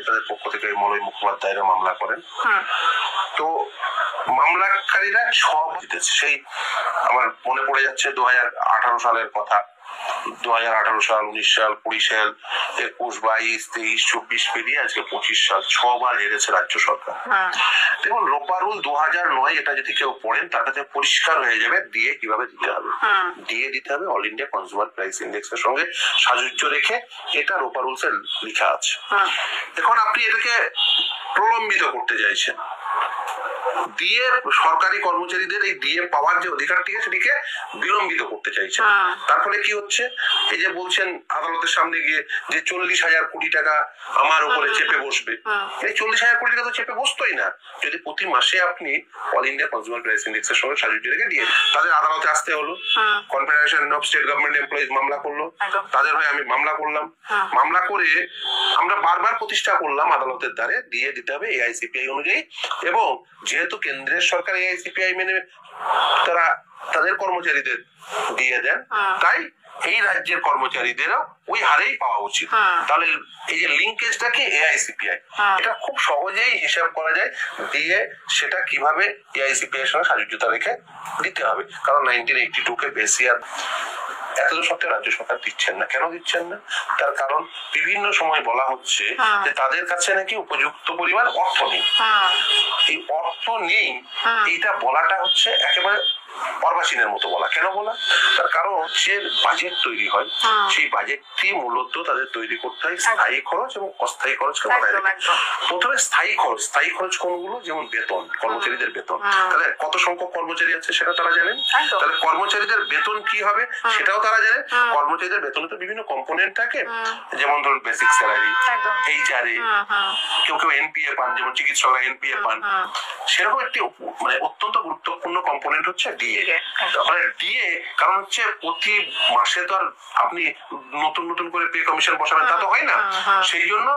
তাদের পক্ষ থেকে মলয় মুখোপাধ্যায়রা মামলা করেন। তো মামলাকারীরা সব জিতেছে। সেই আমার মনে পড়ে যাচ্ছে 2018 সালের কথা। 2018 সাল, 19 সাল, 20 সাল, 21, 22, 23, 24 পেরিয়ে আজকে 25 সাল, 6 বার হেরেছে রাজ্য সরকার। দেখুন, রোপা রুল 2009 এটা যদি কেউ পড়েন তার কাছে পরিষ্কার হয়ে যাবে ডিএ কিভাবে দিতে হবে। ডিএ দিতে হবে all India consumer price index এর সঙ্গে সাযুজ্য রেখে, এটা রোপা রুলস এ লেখা আছে। এখন আপনি এটাকে প্রলম্বিত করতে চাইছেন। ডিএ সরকারি কর্মচারীদের এই ডিএ পাওয়ার যে অধিকারটি সেটিকে বিলম্বিত করতে চাইছে। তার ফলে কি হচ্ছে, এই যে বলছেন আদালতের সামনে গিয়ে যে 40,000 কোটি টাকা আমার উপরে চেপে বসবে, এই 40,000 কোটি টাকা তো চেপে বসতোই না যদি প্রতি মাসে আপনি all India consumer price index এর সঙ্গে সাযুজ্য রেখে দিয়ে। তাদের আদালতে আসতে হলো, confederation of state government employees মামলা করলো, তাদের হয়ে আমি মামলা করলাম। মামলা করে আমরা বারবার প্রতিষ্ঠা করলাম আদালতের দ্বারে ডিএ দিতে হবে এআইসিপিআই অনুযায়ী, এবং যেহেতু কেন্দ্রের সরকার এআইসিপিআই মেনে তারা তাদের কর্মচারীদের দিয়ে দেন, তাই এই রাজ্যের কর্মচারীদেরও ওই হারেই পাওয়া উচিত। তাহলে এই যে লিঙ্কেজটাকে এআইসিপিআই, এটা খুব সহজেই হিসাব করা যায় দিয়ে সেটা কিভাবে এআইসিপিআই এর সঙ্গে সাযুজ্যতা রেখে দিতে হবে। কারণ 1982 কে বেশি আর এত সত্ত্বেও রাজ্য সরকার দিচ্ছেন না। কেন দিচ্ছেন না? তার কারণ বিভিন্ন সময় বলা হচ্ছে যে তাদের কাছে নাকি উপযুক্ত পরিমাণ অর্থ নেই। এই অর্থ নেই এইটা বলাটা হচ্ছে একেবারে অর্বাচীনের মতো বলা। কেন বলা? তার কারণ হচ্ছে বাজেট তৈরি হয়, সেই বাজেটটি মূলত তাদের তৈরি করতে হয় স্থায়ী খরচ এবং অস্থায়ী খরচকে বাড়ায় রাখে। প্রথমে স্থায়ী খরচ কোনগুলো? যেমন বেতন, কর্মচারীদের বেতন। তাহলে কত সংখ্যক কর্মচারী আছে সেটা তারা জানেন। তাহলে কর্মচারীদের বেতন কি হবে সেটাও তারা জানেন। কর্মচারীদের বেতনে তো বিভিন্ন কম্পোনেন্ট থাকে, যেমন ধরুন বেসিক স্যালারি, এইচআরএ, কেউ কেউ এনপিএ পান, যেমন চিকিৎসকরা এনপিএ পান। সেরকম একটি মানে অত্যন্ত গুরুত্বপূর্ণ কম্পোনেন্ট হচ্ছে ডিএ। ডিএ কারণ হচ্ছে প্রতি মাসে তো আর আপনি নতুন নতুন করে পে কমিশন বসাবেন তা তো হয় না। সেই জন্য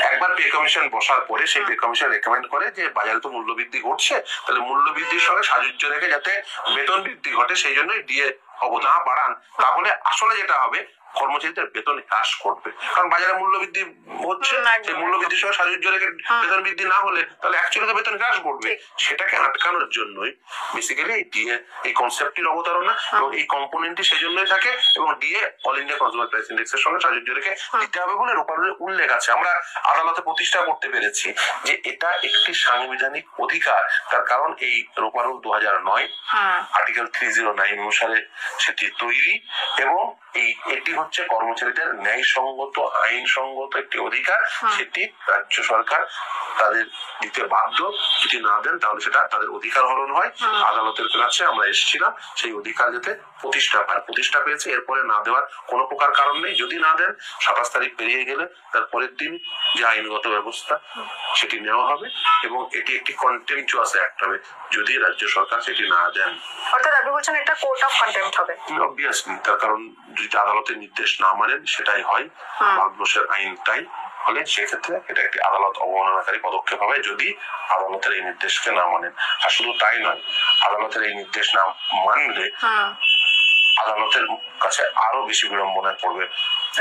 একবার পে কমিশন বসার পরে সেই পে কমিশন রেকমেন্ড করে যে বাজারে তো মূল্য বৃদ্ধি ঘটছে, তাহলে মূল্য বৃদ্ধির সঙ্গে সাযুজ্য রেখে যাতে বেতন বৃদ্ধি ঘটে সেই জন্যই ডিএ অবদান বাড়ান। তাহলে আসলে যেটা হবে, কর্মচারীদের বেতন হ্রাস করবে, কারণ বাজারে মূল্য বৃদ্ধি হচ্ছে, সেই মূল্য বৃদ্ধির সঙ্গে সাযুজ্য রেখে বেতন বৃদ্ধি না হলে তাহলে অ্যাকচুয়ালি তো বেতন হ্রাস করবে। সেটাকে আটকানোর জন্যই বেসিক্যালি এই ডিএ, এই কনসেপ্টটির অবতারণা এবং এই কম্পোনেন্টটি সেজন্যই থাকে, এবং DA all India consumer price index এর সঙ্গে সাযুজ্য রেখে দিতে হবে বলে রোপা রুলে উল্লেখ আছে। আমরা আদালতে প্রতিষ্ঠা করতে পেরেছি যে এটা একটি সাংবিধানিক অধিকার। তার কারণ এই রোপা রুল 2009 আর্টিকেল 309 অনুসারে সেটি তৈরি, এবং এটি হচ্ছে কর্মচারীদের ন্যায়সঙ্গত আইনসঙ্গত একটি অধিকার। সেটি রাজ্য সরকার তাদের দিতে বাধ্য, যদি না দেন তাহলে সেটা তাদের অধিকার হরণ হয়। আদালতের কাছে আমরা এসেছিলাম সেই অধিকার যাতে প্রতিষ্ঠা পেয়েছে, এরপরে না দেওয়ার কোনো প্রকার কারণ নেই। যদি না দেন 27 তারিখ পেরিয়ে গেলে তার পরের দিন যে আইনগত ব্যবস্থা সেটি নেওয়া হবে, এবং এটি একটি কন্টেম্পচুয়াস অ্যাক্ট হবে যদি রাজ্য সরকার সেটি না দেন। অর্থাৎ আপনি বলছেন এটা কোর্ট অফ কন্টেম্প্ট হবে? অবভিয়াসলি, তার কারণ যদি আদালতের নির্দেশ না মানেন সেটাই হয় ভারতবর্ষের আইনটাই। ফলে সেক্ষেত্রে এটা একটি আদালত অবমাননাকারী পদক্ষেপ হবে যদি আদালতের এই নির্দেশকে না মানেন। আর শুধু তাই নয়, আদালতের এই নির্দেশ না মানলে আদালতের কাছে আরো বেশি বিড়ম্বনায় পড়বে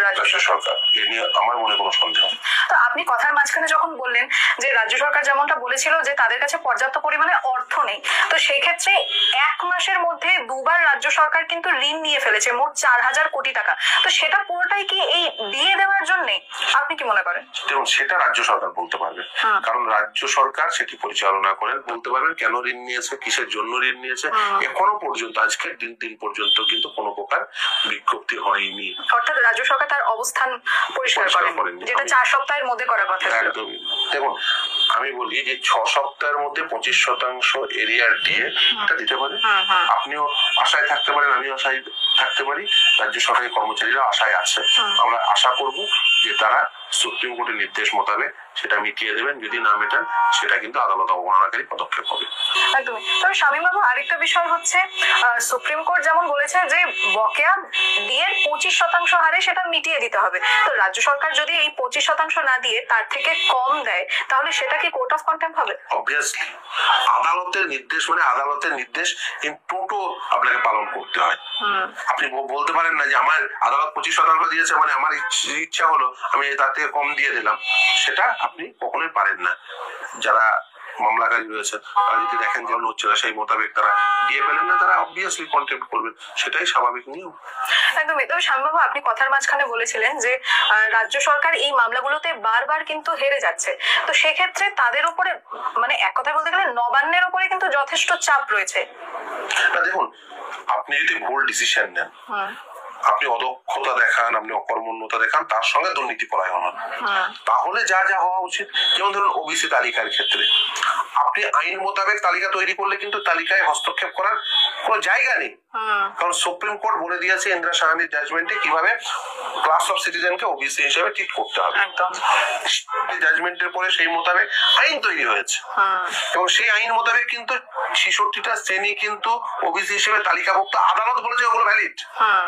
রাজ্য সরকার। এ নিয়ে আমার মনে কোনো সন্দেহ। তো আপনি কথার মাঝখানে যখন বললেন যে রাজ্য সরকার যেমনটা বলেছিল যে তাদের কাছে পর্যাপ্ত পরিমাণে অর্থ নেই, তো সেই ক্ষেত্রে 1 মাসের মধ্যে 2 বার রাজ্য সরকার কিন্তু ঋণ নিয়ে ফেলেছে মোট 4,000 কোটি টাকা। তো সেটা পুরোটাই কি এই দিয়ে দেওয়ার জন্য? আপনি কি মনে করেন? দেখুন, সেটা রাজ্য সরকার বলতে পারবে, কারণ রাজ্য সরকার সেটি পরিচালনা করেন, বলতে পারবেন কেন ঋণ নিয়েছে, কিসের জন্য ঋণ নিয়েছে। এখনো পর্যন্ত আজকের দিন পর্যন্ত কিন্তু কোনো প্রকার বিজ্ঞপ্তি হয়নি। অর্থাৎ রাজ্য সরকার তার অবস্থান পরিষ্কার করেন, যেটা 4 সপ্তাহের মধ্যে করার কথা। একদমই। দেখুন, আমি বলি যে 6 সপ্তাহের মধ্যে 25% এরিয়ার দিয়ে এটা দিতে পারে। আপনিও আশায় থাকতে পারেন, আমিও আশায় থাকতে পারি, রাজ্য সরকারি কর্মচারীরা আশায় আছে। আমরা আশা করব যে তারা সুপ্রিম কোর্টের নির্দেশ মোতাবেক সেটা মিটিয়ে দেবেন। যদি না মেটান সেটা কিন্তু আদালত অবমাননাকারী পদক্ষেপ হবে। একদমই। তবে শামীম বাবু, আরেকটা বিষয় হচ্ছে সুপ্রিম কোর্ট যেমন বলেছে যে বকেয়া ডিএর 25% হারে সেটা মিটিয়ে দিতে হবে। তো রাজ্য সরকার যদি এই 25% না দিয়ে তার থেকে কম দেয় তাহলে সেটা কি কোর্ট অফ কন্টেম্প্ট হবে? অবভিয়াসলি। আদালতের নির্দেশ মানে আদালতের নির্দেশ কিন্তু আপনাকে পালন করতে হয়। আপনি বলতে পারেন না যে আমার আদালত 25% দিয়েছে মানে আমার ইচ্ছা হলো আমি তাতে থেকে কম দিয়ে দিলাম, সেটা আপনি কখনোই পারেন না। যারা মামলাকারী রয়েছে তারা যদি দেখেন যে হচ্ছে না, সেই মোতাবেক তারা দিয়ে পেলেন না, তারা অবভিয়াসলি কন্টেম্প করবেন, সেটাই স্বাভাবিক নিয়ম। একদমই। তবে শামীমবাবু, আপনি কথার মাঝখানে বলেছিলেন যে রাজ্য সরকার এই মামলাগুলোতে বারবার কিন্তু হেরে যাচ্ছে, তো সেক্ষেত্রে তাদের উপরে মানে এক কথায় বলতে গেলে নবান্নের উপরে কিন্তু যথেষ্ট চাপ রয়েছে। না দেখুন, আপনি যদি ভুল ডিসিশন নেন, আপনি অদক্ষতা দেখান, আপনি অকর্মণ্যতা দেখান, তার সঙ্গে দুর্নীতি পরায়ণ হন, তাহলে যা যা হওয়া উচিত, যেমন ধরুন ওবিসি তালিকার ক্ষেত্রে আপনি আইন মোতাবেক তালিকা তৈরি করলে কিন্তু তালিকায় হস্তক্ষেপ করার কোনো জায়গা নেই, কারণ সুপ্রিম কোর্ট বলে দিয়েছে ইন্দিরা সাহানির জাজমেন্টে কিভাবে ক্লাস অফ সিটিজেনকে ওবিসি হিসেবে ট্রিট করতে হবে। জাজমেন্টের পরে সেই মোতাবেক আইন তৈরি হয়েছে, এবং সেই আইন মোতাবেক কিন্তু 66টা শ্রেণী কিন্তু ওবিসি হিসেবে তালিকাভুক্ত। আদালত বলেছে ওগুলো ভ্যালিড,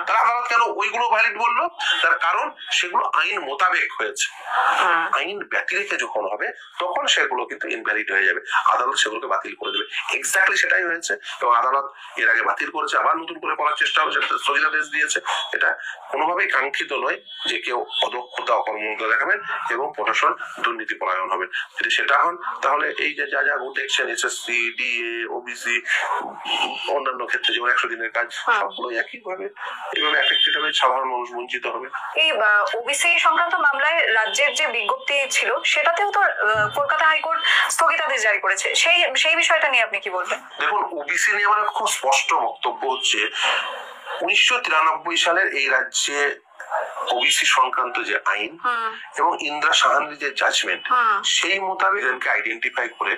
তারা আদালত কেন ওইগুলো ভ্যালিড বললো? তার কারণ সেগুলো আইন মোতাবেক হয়েছে। আইন ব্যতিরেকে যখন হবে তখন সেগুলো কিন্তু ইনভ্যালিড হয়ে যাবে, আদালত সেগুলোকে বাতিল করে দেবে। এক্স্যাক্টলি সেটাই হয়েছে, এবং আদালত এর আগে বাতিল করেছে, আবার নতুন করে করার চেষ্টা হচ্ছে, স্থগিতাদেশ দিয়েছে। এটা কোনোভাবেই কাঙ্ক্ষিত নয় যে কেউ অদক্ষতা অকর্মণ্যতা দেখাবেন এবং প্রশাসন দুর্নীতি পরায়ণ হবেন। যদি সেটা হন, তাহলে এই যে যা যা দেখছেন এসএসসি, ডিএ, ওবিসি, অন্যান্য ক্ষেত্রে যেমন 100 দিনের কাজ, সবগুলো একইভাবে এইভাবে এফেক্টেড হবে, সাধারণ মানুষ বঞ্চিত হবে। এই ওবিসি সংক্রান্ত মামলায় রাজ্যের যে বিজ্ঞপ্তি ছিল সেটাতেও তো কলকাতা হাইকোর্ট স্থগিতাদেশ জারি করেছে, সেই বিষয়টা নিয়ে আপনি কি বলবেন? দেখুন, ওবিসি নিয়ে আমার খুব স্পষ্ট বক্তব্য হচ্ছে 1993 সালের এই রাজ্যে ওবিসি সংক্রান্ত যে আইন এবং ইন্দিরা সাহানির যে জাজমেন্ট, সেই মোতাবেক আইডেন্টিফাই করে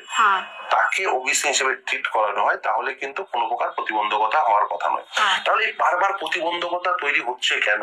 তাকে ওবিসি হিসেবে ট্রিট করানো হয়, তাহলে কিন্তু কোনো প্রকার প্রতিবন্ধকতা হওয়ার কথা নয়। তাহলে বারবার প্রতিবন্ধকতা তৈরি হচ্ছে কেন?